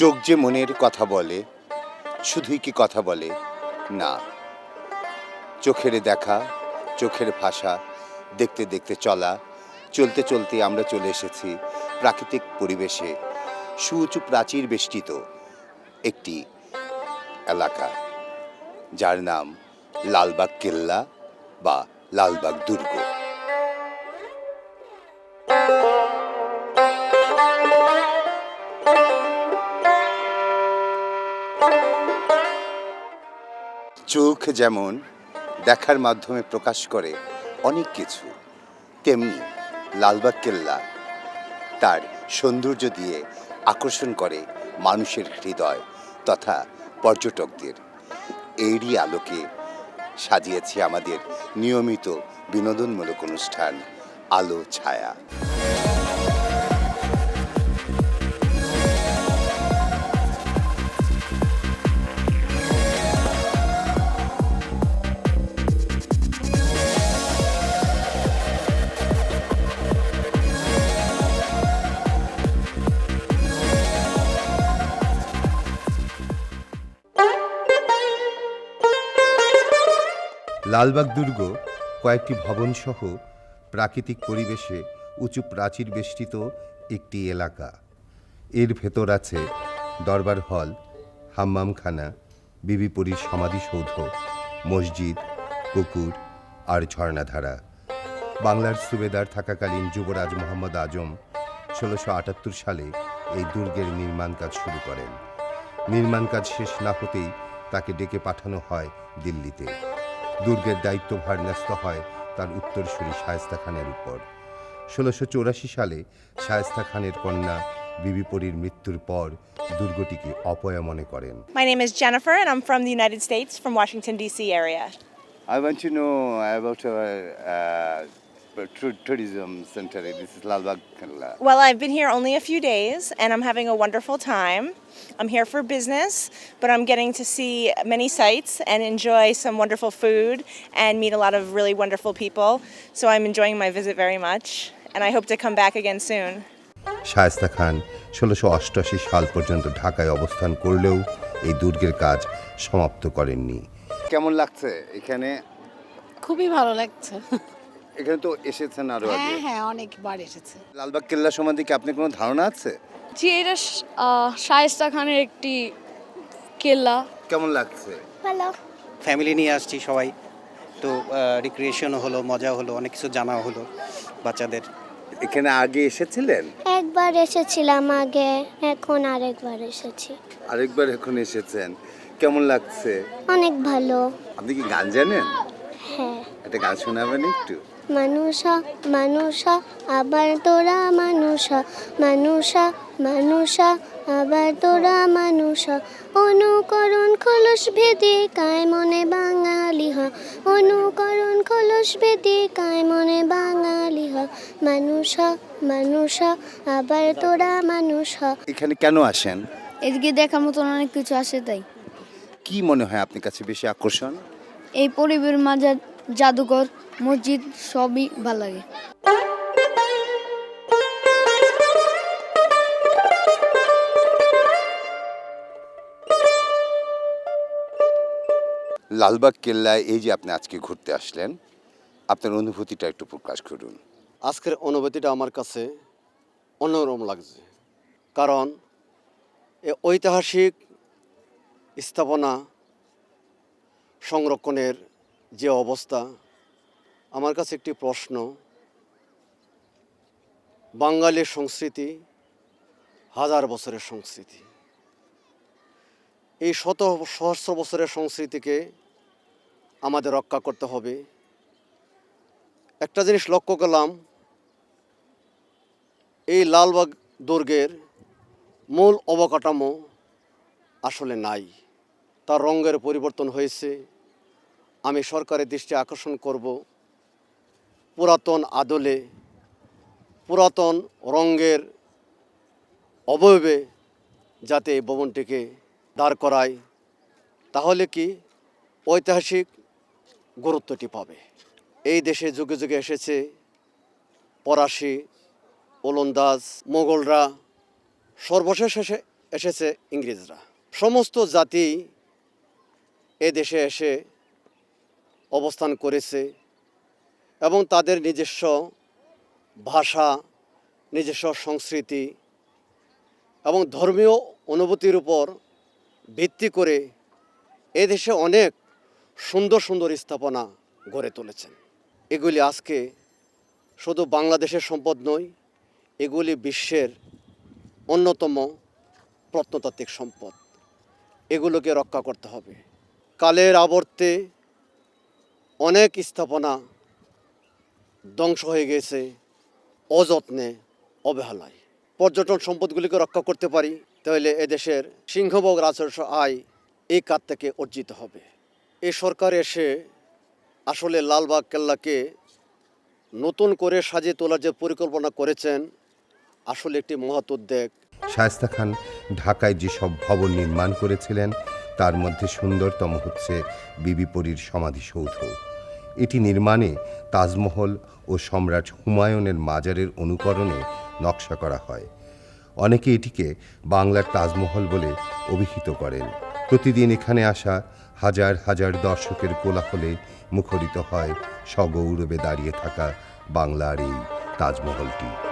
চোখ যে মনের কথা বলে, শুধুই কি কথা বলে? না, চোখের দেখা, চোখের ভাষা, দেখতে দেখতে চলা, চলতে চলতে আমরা চলে এসেছি প্রাকৃতিক পরিবেশে সুউঁচু প্রাচীর বেষ্টিত একটি এলাকা, যার নাম লালবাগ কেল্লা বা লালবাগ দুর্গ। চোখ যেমন দেখার মাধ্যমে প্রকাশ করে অনেক কিছু, তেমনি লালবাগ কেল্লা তার সৌন্দর্য দিয়ে আকর্ষণ করে মানুষের হৃদয় তথা পর্যটকদের। এরই আলোকে সাজিয়েছি আমাদের নিয়মিত বিনোদনমূলক অনুষ্ঠান আলো ছায়া। লালবাগ দুর্গ কয়েকটি ভবনসহ প্রাকৃতিক পরিবেশে উঁচু প্রাচীর বেষ্টিত একটি এলাকা। এর ভেতর আছে দরবার হল, হাম্মামখানা, বিবি পরীর সমাধিসৌধ, মসজিদ, পুকুর আর ঝর্ণাধারা। বাংলার সুবেদার থাকাকালীন যুবরাজ মোহাম্মদ আজম ১৬৭৮ সালে এই দুর্গের নির্মাণ কাজ শুরু করেন। নির্মাণ কাজ শেষ না হতেই তাকে ডেকে পাঠানো হয় দিল্লিতে। দুর্গের দায়িত্বভার ন্যস্ত হয় তার উত্তরসূরি শায়েস্তা খানের উপর। ১৬৮৪ সালে শায়েস্তা খানের কন্যা বিবি পরীর মৃত্যুর পর দুর্গটিকে অপয়া মনে করেন। My name is Jennifer and I'm from the United States, from Washington, D.C. area. I want to know about our tourism center. This is Lalbagh Kella. Well, I've been here only a few days and I'm having a wonderful time. I'm here for business, but I'm getting to see many sights and enjoy some wonderful food and meet a lot of really wonderful people. So I'm enjoying my visit very much and I hope to come back again soon. Shaista Khan ১৬৮৮ সাল পর্যন্ত ঢাকায় অবস্থান করলেও এই দুর্গের কাজ সমাপ্ত করেননি। কেমন লাগছে এখানে? খুবই ভালো লাগছে। এখানে তো এসেছেন আরো আগে। হ্যাঁ অনেকবার এসেছে। লালবাগ কেল্লা সম্বন্ধে কি আপনার কোনো ধারণা আছে? জি, এটা শায়েস্তা খানের একটি কেল্লা। কেমন লাগছে? ভালো। ফ্যামিলি নিয়ে আসছি সবাই, তো রিক্রিয়েশনও হলো, মজা হলো, অনেক কিছু জানা হলো বাচ্চাদের। এখানে আগে এসেছিলেন? একবার এসেছিলাম আগে, এখন আরেকবার এসেছি। আরেকবার এখন এসেছেন, কেমন লাগছে? অনেক ভালো। আপনি কি গান জানেন? হ্যাঁ। একটা গান শোনাবেন একটু? মানুষা মানুষা আবার তোরা মানুষা, মানুষা মানুষা আবার তোরা মানুষা, অনুকরণ খোলস ভেদে কায় মনে বাঙালি হ, অনুকরণ খোলস ভেদে কায় মনে বাঙালি হ, মানুষা মানুষা আবার তোরা মানুষা। এখানে কেন আসেন? এদিকে দেখার মতন অনেক কিছু আসে, তাই। কি মনে হয় আপনার কাছে বেশি আকর্ষণ? এই পরিবের মাঝে জাদুঘর, মসজিদ সবই ভালো লাগে। লালবাগ কেল্লায় এই যে আপনি আজকে ঘুরতে আসলেন, আপনার অনুভূতিটা একটু প্রকাশ করুন। আজকের অনুভূতিটা আমার কাছে অন্যরকম লাগছে, কারণ এই ঐতিহাসিক স্থাপনা সংরক্ষণের যে অবস্থা, আমার কাছে একটি প্রশ্ন। বাঙালির সংস্কৃতি হাজার বছরের সংস্কৃতি, এই শত সহস্র বছরের সংস্কৃতিকে আমাদের রক্ষা করতে হবে। একটা জিনিস লক্ষ্য করলাম, এই লালবাগ দুর্গের মূল অবকাঠামো আসলে নাই, তার রঙের পরিবর্তন হয়েছে। আমি সরকারের দৃষ্টি আকর্ষণ করব, পুরাতন আদলে পুরাতন রঙের অবয়বে যাতে এই ভবনটিকে দাঁড় করায়, তাহলে কি ঐতিহাসিক গুরুত্বটি পাবে। এই দেশে যুগে যুগে এসেছে ফরাসি, ওলন্দাজ, মোগলরা, সর্বশেষ এসে এসেছে ইংরেজরা। সমস্ত জাতি এ দেশে এসে অবস্থান করেছে এবং তাদের নিজস্ব ভাষা, নিজস্ব সংস্কৃতি এবং ধর্মীয় অনুভূতির উপর ভিত্তি করে এ দেশে অনেক সুন্দর সুন্দর স্থাপনা গড়ে তুলেছেন। এগুলি আজকে শুধু বাংলাদেশের সম্পদ নয়, এগুলি বিশ্বের অন্যতম প্রত্নতাত্ত্বিক সম্পদ। এগুলোকে রক্ষা করতে হবে। কালের আবর্তে অনেক স্থাপনা ধ্বংস হয়ে গেছে অযত্নে, অবহেলায়। পর্যটন সম্পদগুলিকে রক্ষা করতে পারি, তাহলে এদেশের সিংহভাগ রাজস্ব আয় এই কাজ থেকে অর্জিত হবে। এই সরকার এসে আসলে লালবাগ কেল্লাকে নতুন করে সাজিয়ে তোলার যে পরিকল্পনা করেছেন, আসলে একটি মহৎ উদ্যোগ। শায়েস্তা খান ঢাকায় যেসব ভবন নির্মাণ করেছিলেন তার মধ্যে সুন্দরতম হচ্ছে বিবি পরীর সমাধিসৌধ। এটি নির্মাণে তাজমহল ও সম্রাট হুমায়ুনের মাজারের অনুকরণে নকশা করা হয়। অনেকে এটিকে বাংলার তাজমহল বলে অভিহিত করেন। প্রতিদিন এখানে আসা হাজার হাজার দর্শকের কোলাহলে মুখরিত হয় সগৌরবে দাঁড়িয়ে থাকা বাংলার এই তাজমহলটি।